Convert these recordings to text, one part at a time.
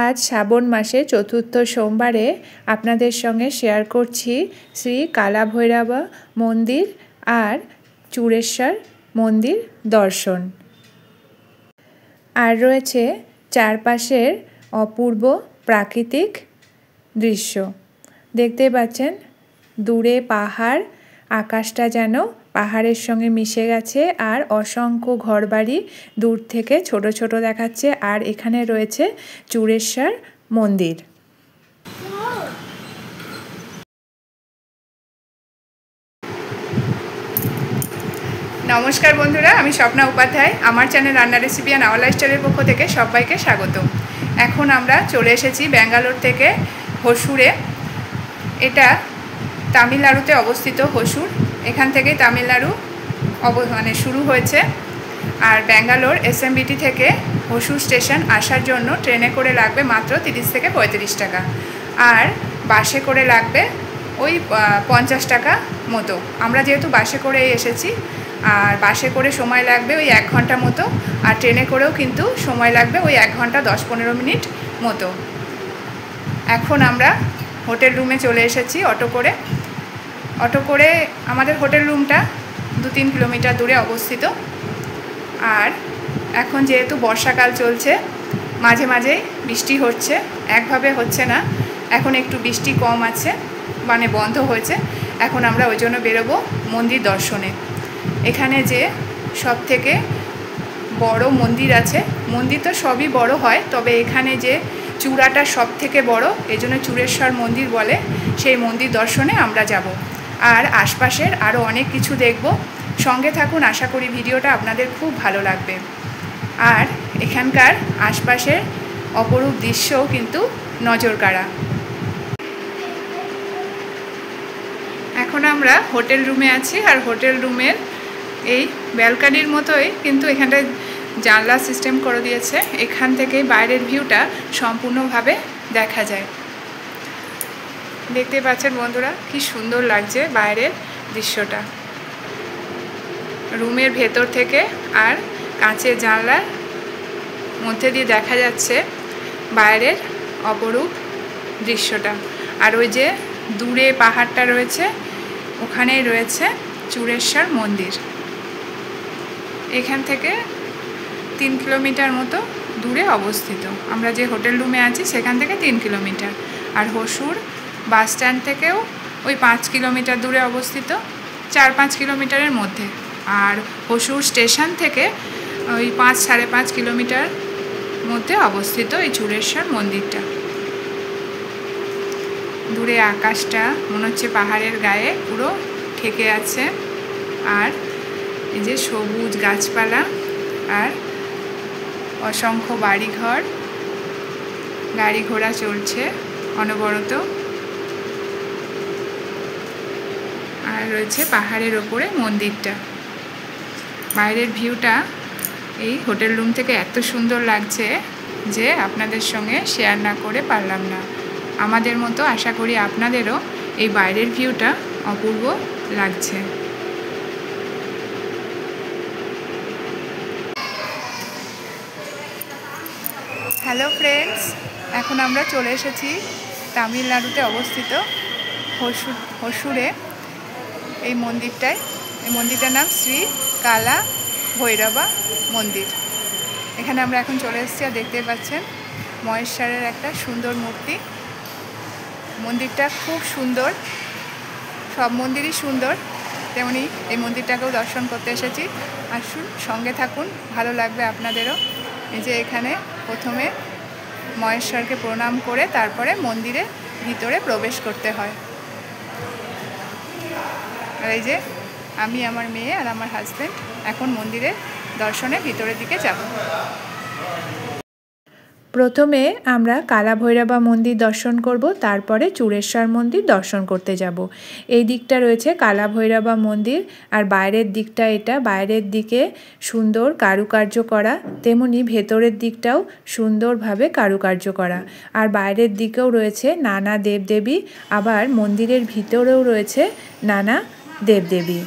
आज श्रावण मासे चतुर्थ सोमवारे आपनादेर संगे शेयर करछि श्री काला भैरवा मंदिर और चूड़ेश्वर मंदिर दर्शन और रयेछे चारपाशेर अपूर्व प्राकृतिक दृश्य देखते पाच्छेन दूरे पहाड़ आकाशटा जेन पहाड़ेर संगे मिशे गेछे और असंख्य घरबाड़ी दूर थेके छोटो छोटो देखाচ্ছে और एखाने रयेछे चूड़ेश्वर मंदिर। नमस्कार बंधुरा आमी स्वप्ना उपाध्याय आमार चैनल रान्ना रेसिपि एंड आवर लाइफस्टाइलेर पक्ष थेके सबाइके स्वागतम। एखन आमरा चले एसेछि बेंगालोर थेके हसुरे। एटा तामिलनाड़ुते अवस्थित हसुर। एखान थेके तामिलनाड़ु माने शुरू हयेछे और बेंगालोर एसएमबिटी थेके हसुर स्टेशन आसार जोन्नो ट्रेने करे लागबे मात्र 30 থেকে 35 टाका और बासे करे लागबे ओई 50 टाका मतो। आमरा जेहेतु बासे करे एसेछि और बासे करे समय लागबे ओई 1 घंटा मतो और ट्रेने करेও किन्तु समय लागबे ओई 1 घंटा 10-15 मिनट मतो। एखन आमरा होटेल रूमे चले एसेछि अटो करे आमादेर होटेल रूमटा 2-3 किलोमीटर दूरे अवस्थित और एखन जेहेतु बर्षाकाल चलছে माझे माझे बृष्टि होच्छे एकभावे होच्छे ना एखन एकटू बृष्टि कम आछे माने बंध हयेछे। एखन आमरा ओई जोन्नो बेरोबो मंदिर दर्शने। एखाने जे सबथेके बड़ो मंदिर आछे मंदिर तो सबई बड़ो हय तबे एखाने जे चूड़ाटा सबथेके बड़ो एजोन्नो चूड़ेश्वर मंदिर बोले सेई मंदिर दर्शने आमरा जाबो और आशपाशेर आरो अनेक किछु देखबो। संगे थाकुन आशा करी भिडियोटा आपनादेर खूब भालो लागबे और एखानकार आशपाशेर अपरूप दृश्यও किन्तु नजर काड़ा। एखन आमरा होटेल रूमे आछि और होटेल रूमेर এই ব্যালকনির মতোই কিন্তু এখানটা জানলা সিস্টেম করে দিয়েছে। এখান থেকে বাইরের ভিউটা সম্পূর্ণভাবে দেখা যায়। দেখতে পাচ্ছেন বন্ধুরা কি সুন্দর লাগছে বাইরের দৃশ্যটা। রুমের ভেতর থেকে আর কাঁচের জানলার মধ্যে দিয়ে দেখা যাচ্ছে বাইরের অপরূপ দৃশ্যটা। আর ওই যে দূরে পাহাড়টা রয়েছে ওখানেই রয়েছে চূড়েশ্বর মন্দির। এখান থেকে 3 কিলোমিটার মতো দূরে অবস্থিত। আমরা যে হোটেল রুমে আছি সেখান থেকে 3 কিলোমিটার আর হসুর বাস স্ট্যান্ড থেকেও ওই 5 কিলোমিটার দূরে অবস্থিত 4-5 কিলোমিটারের মধ্যে। আর হসুর স্টেশন থেকে ওই 5-5.5 কিলোমিটার মধ্যে অবস্থিত এই চূড়েশ্বর মন্দিরটা। দূরে আকাশটা মনে হচ্ছে পাহাড়ের গায়ে পুরো ঠেকে আছে আর এই যে সবুজ গাছপালা আর অসংখ্য বাড়িঘর গাড়ি ঘোড়া চলছে অনবরত আর রয়েছে পাহাড়ের ওপরে মন্দিরটা। বাইরের ভিউটা এই হোটেল রুম থেকে এত সুন্দর লাগছে যে আপনাদের সঙ্গে শেয়ার না করে পারলাম না। আমাদের মতো আশা করি আপনাদেরও এই বাইরের ভিউটা অপূর্ব লাগছে। হ্যালো ফ্রেন্ডস, এখন আমরা চলে এসেছি তামিলনাড়ুতে অবস্থিত হসুরে এই মন্দিরটায়। এই মন্দিরটার নাম শ্রী কালা ভৈরবা মন্দির। এখানে আমরা এখন চলে এসেছি আর দেখতে পাচ্ছেন মহেশ্বরের একটা সুন্দর মূর্তি। মন্দিরটা খুব সুন্দর, সব মন্দিরই সুন্দর, তেমনি এই মন্দিরটাকেও দর্শন করতে এসেছি। আসুন সঙ্গে থাকুন, ভালো লাগবে আপনাদেরও। এই যে এখানে প্রথমে মহেশ্বরকে প্রণাম করে তারপরে মন্দিরের ভিতরে প্রবেশ করতে হয়। আর এই যে আমি আমার মেয়ে আর আমার হাজব্যান্ড এখন মন্দিরের দর্শনে ভিতরের দিকে যাব। প্রথমে আমরা কালা ভৈরবা মন্দির দর্শন করব, তারপরে চূড়েশ্বর মন্দির দর্শন করতে যাব। এই দিকটা রয়েছে কালা ভৈরবা মন্দির আর বাইরের দিকটা এটা। বাইরের দিকে সুন্দর কারুকার্য করা, তেমনি ভেতরের দিকটাও সুন্দরভাবে কারুকার্য করা। আর বাইরের দিকেও রয়েছে নানা দেবদেবী, আবার মন্দিরের ভিতরেও রয়েছে নানা দেবদেবী।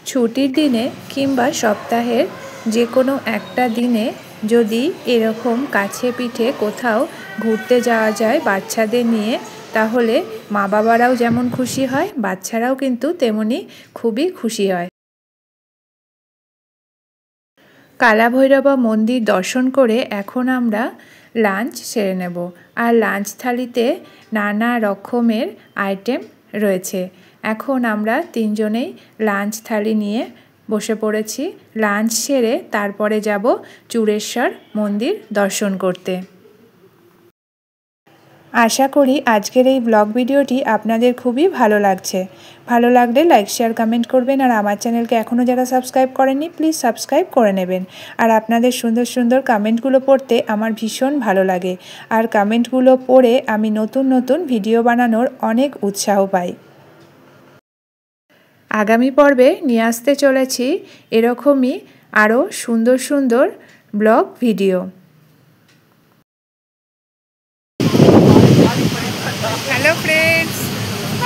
ছুটির দিনে কিংবা সপ্তাহের যে কোনো একটা দিনে যদি এরকম কাছে পিঠে কোথাও ঘুরতে যাওয়া যায় বাচ্চাদের নিয়ে, তাহলে মা বাবারাও যেমন খুশি হয়, বাচ্চারাও কিন্তু তেমনি খুবই খুশি হয়। কালাভৈরবা মন্দির দর্শন করে এখন আমরা লাঞ্চ সেরে নেব। আর লাঞ্চ থালিতে নানা রকমের আইটেম রয়েছে। এখন আমরা তিনজনেই লাঞ্চ থালি নিয়ে বসে পড়েছি। লাঞ্চ সেরে তারপরে যাব চূড়েশ্বর মন্দির দর্শন করতে। আশা করি আজকের এই ব্লগ ভিডিওটি আপনাদের খুবই ভালো লাগছে। ভালো লাগলে লাইক শেয়ার কমেন্ট করবেন। আর আমার চ্যানেলকে এখনও যারা সাবস্ক্রাইব করেননি প্লিজ সাবস্ক্রাইব করে নেবেন। আর আপনাদের সুন্দর সুন্দর কমেন্টগুলো পড়তে আমার ভীষণ ভালো লাগে। আর কমেন্টগুলো পড়ে আমি নতুন নতুন ভিডিও বানানোর অনেক উৎসাহ পাই। আগামী পর্বে নিয়ে আসতে চলেছি এরকমই আরও সুন্দর সুন্দর ব্লগ ভিডিও। হ্যালো ফ্রেন্ডস,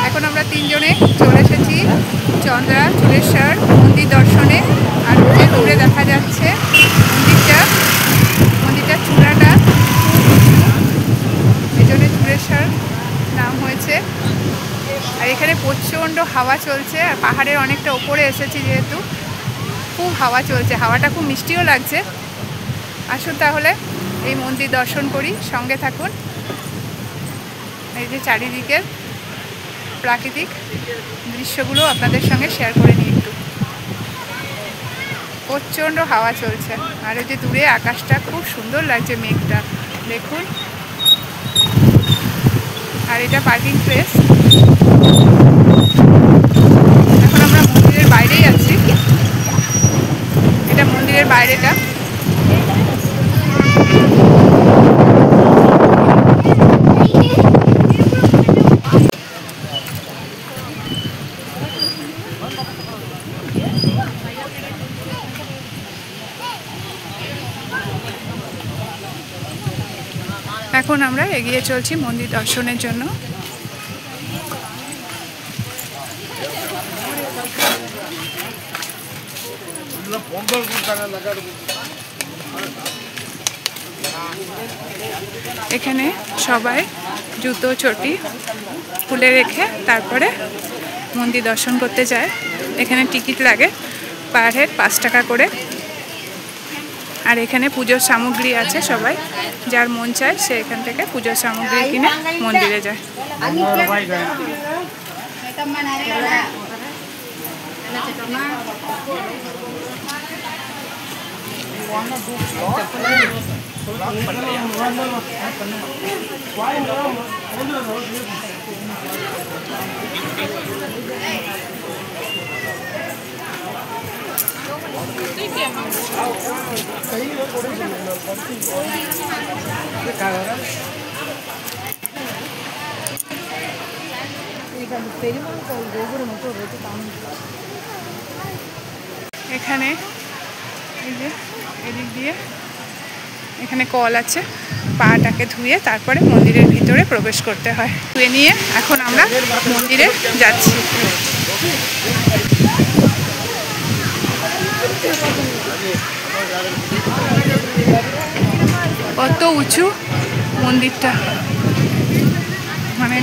এখন আমরা তিনজনে চলে এসেছি চন্দ্রা চূড়েশ্বর মন্দির দর্শনে। আর যে দূরে দেখা যাচ্ছে মন্দিরটার চূড়াটা এই জন্য চূড়েশ্বর নাম হয়েছে। আর এখানে প্রচণ্ড হাওয়া চলছে, আর পাহাড়ের অনেকটা ওপরে এসেছি যেহেতু খুব হাওয়া চলছে, হাওয়াটা খুব মিষ্টিও লাগছে। আসুন তাহলে এই মন্দির দর্শন করি, সঙ্গে থাকুন। এই যে চারিদিকের প্রাকৃতিক দৃশ্যগুলো আপনাদের সঙ্গে শেয়ার করে নিই একটু। প্রচণ্ড হাওয়া চলছে, আর এই যে দূরে আকাশটা খুব সুন্দর লাগছে, মেঘটা দেখুন। আর এটা পার্কিং প্লেস। এখন আমরা মন্দিরের বাইরেই আছি, এটা মন্দিরের বাইরেটা। এখন আমরা এগিয়ে চলছি মন্দির দর্শনের জন্য। এখানে সবাই জুতো চটি খুলে রেখে তারপরে মন্দির দর্শন করতে যায়। এখানে টিকিট লাগে পার হেড 5 টাকা করে। আর এখানে পুজোর সামগ্রী আছে, সবাই যার মন চায় সে এখান থেকে পুজোর সামগ্রী কিনে মন্দিরে যায়। এখানে এই যে এদিক দিয়ে এখানে কল আছে, পাটাকে ধুয়ে তারপরে মন্দিরের ভিতরে প্রবেশ করতে হয়। ধুয়ে নিয়ে এখন আমরা মন্দিরে যাচ্ছি। কত উঁচু মন্দিরটা, মানে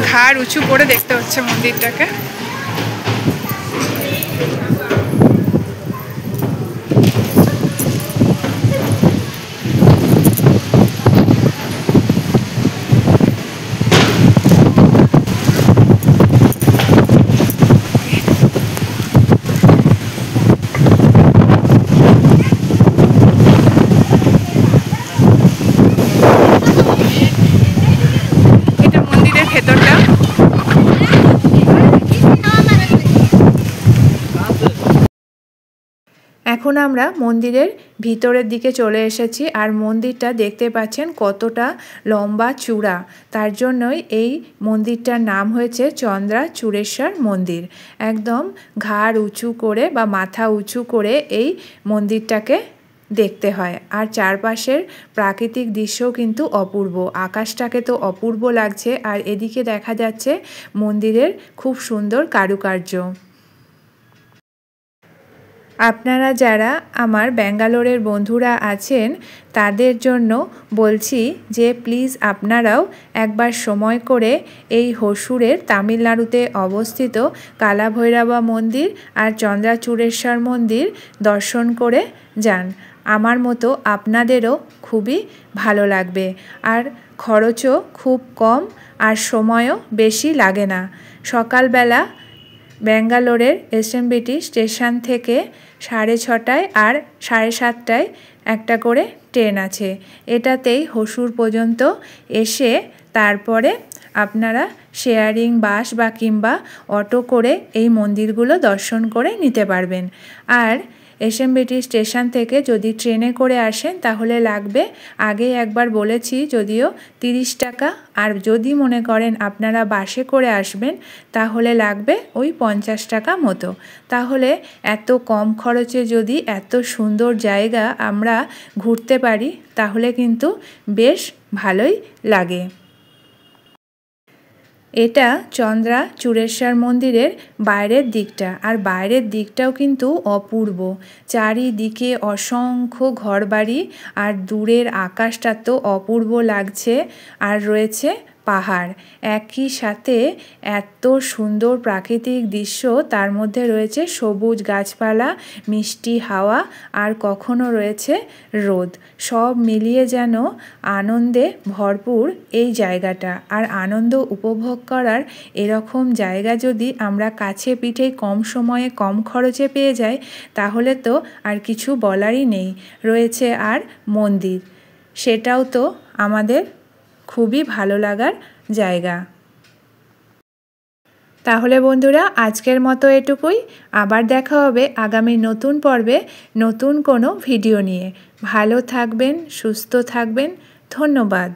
ঘাড় উঁচু করে দেখতে হচ্ছে মন্দিরটাকে। এখন আমরা মন্দিরের ভিতরের দিকে চলে এসেছি। আর মন্দিরটা দেখতে পাচ্ছেন কতটা লম্বা চূড়া, তার জন্যই এই মন্দিরটার নাম হয়েছে চন্দ্রা চূড়েশ্বর মন্দির। একদম ঘাড় উঁচু করে বা মাথা উঁচু করে এই মন্দিরটাকে দেখতে হয়। আর চারপাশের প্রাকৃতিক দৃশ্যও কিন্তু অপূর্ব, আকাশটাকে তো অপূর্ব লাগছে। আর এদিকে দেখা যাচ্ছে মন্দিরের খুব সুন্দর কারুকার্য। আপনারা যারা আমার ব্যাঙ্গালোরের বন্ধুরা আছেন তাদের জন্য বলছি যে প্লিজ আপনারাও একবার সময় করে এই হসুরের তামিলনাড়ুতে অবস্থিত কালাভৈরবা মন্দির আর চন্দ্রাচূড়েশ্বর মন্দির দর্শন করে যান। আমার মতো আপনাদেরও খুবই ভালো লাগবে, আর খরচও খুব কম আর সময়ও বেশি লাগে না। সকালবেলা ব্যাঙ্গালোরের এসএমবিটি স্টেশন থেকে 6:30 আর 7:30 একটা করে ট্রেন আছে। এটাতেই হসুর পর্যন্ত এসে তারপরে আপনারা শেয়ারিং বাস বা কিংবা অটো করে এই মন্দিরগুলো দর্শন করে নিতে পারবেন। আর এসএমবিটি স্টেশন থেকে যদি ট্রেনে করে আসেন তাহলে লাগবে, আগে একবার বলেছি যদিও, 30 টাকা। আর যদি মনে করেন আপনারা বাসে করে আসবেন তাহলে লাগবে ওই 50 টাকা মতো। তাহলে এত কম খরচে যদি এত সুন্দর জায়গা আমরা ঘুরতে পারি তাহলে কিন্তু বেশ ভালোই লাগে। এটা চন্দ্রাচূড়েশ্বর মন্দিরের বাইরের দিকটা, আর বাইরের দিকটাও কিন্তু অপূর্ব। চারিদিকে অসংখ্য ঘরবাড়ি আর দূরের আকাশটা তো অপূর্ব লাগছে, আর রয়েছে পাহাড়। একই সাথে এত সুন্দর প্রাকৃতিক দৃশ্য, তার মধ্যে রয়েছে সবুজ গাছপালা, মিষ্টি হাওয়া, আর কখনো রয়েছে রোদ। সব মিলিয়ে যেন আনন্দে ভরপুর এই জায়গাটা। আর আনন্দ উপভোগ করার এরকম জায়গা যদি আমরা কাছে পিঠে কম সময়ে কম খরচে পেয়ে যাই তাহলে তো আর কিছু বলারই নেই। রয়েছে আর মন্দির, সেটাও তো আমাদের খুবই ভালো লাগার জায়গা। তাহলে বন্ধুরা আজকের মতো এটুকুই। আবার দেখা হবে আগামী নতুন পর্বে নতুন কোনো ভিডিও নিয়ে। ভালো থাকবেন, সুস্থ থাকবেন। ধন্যবাদ।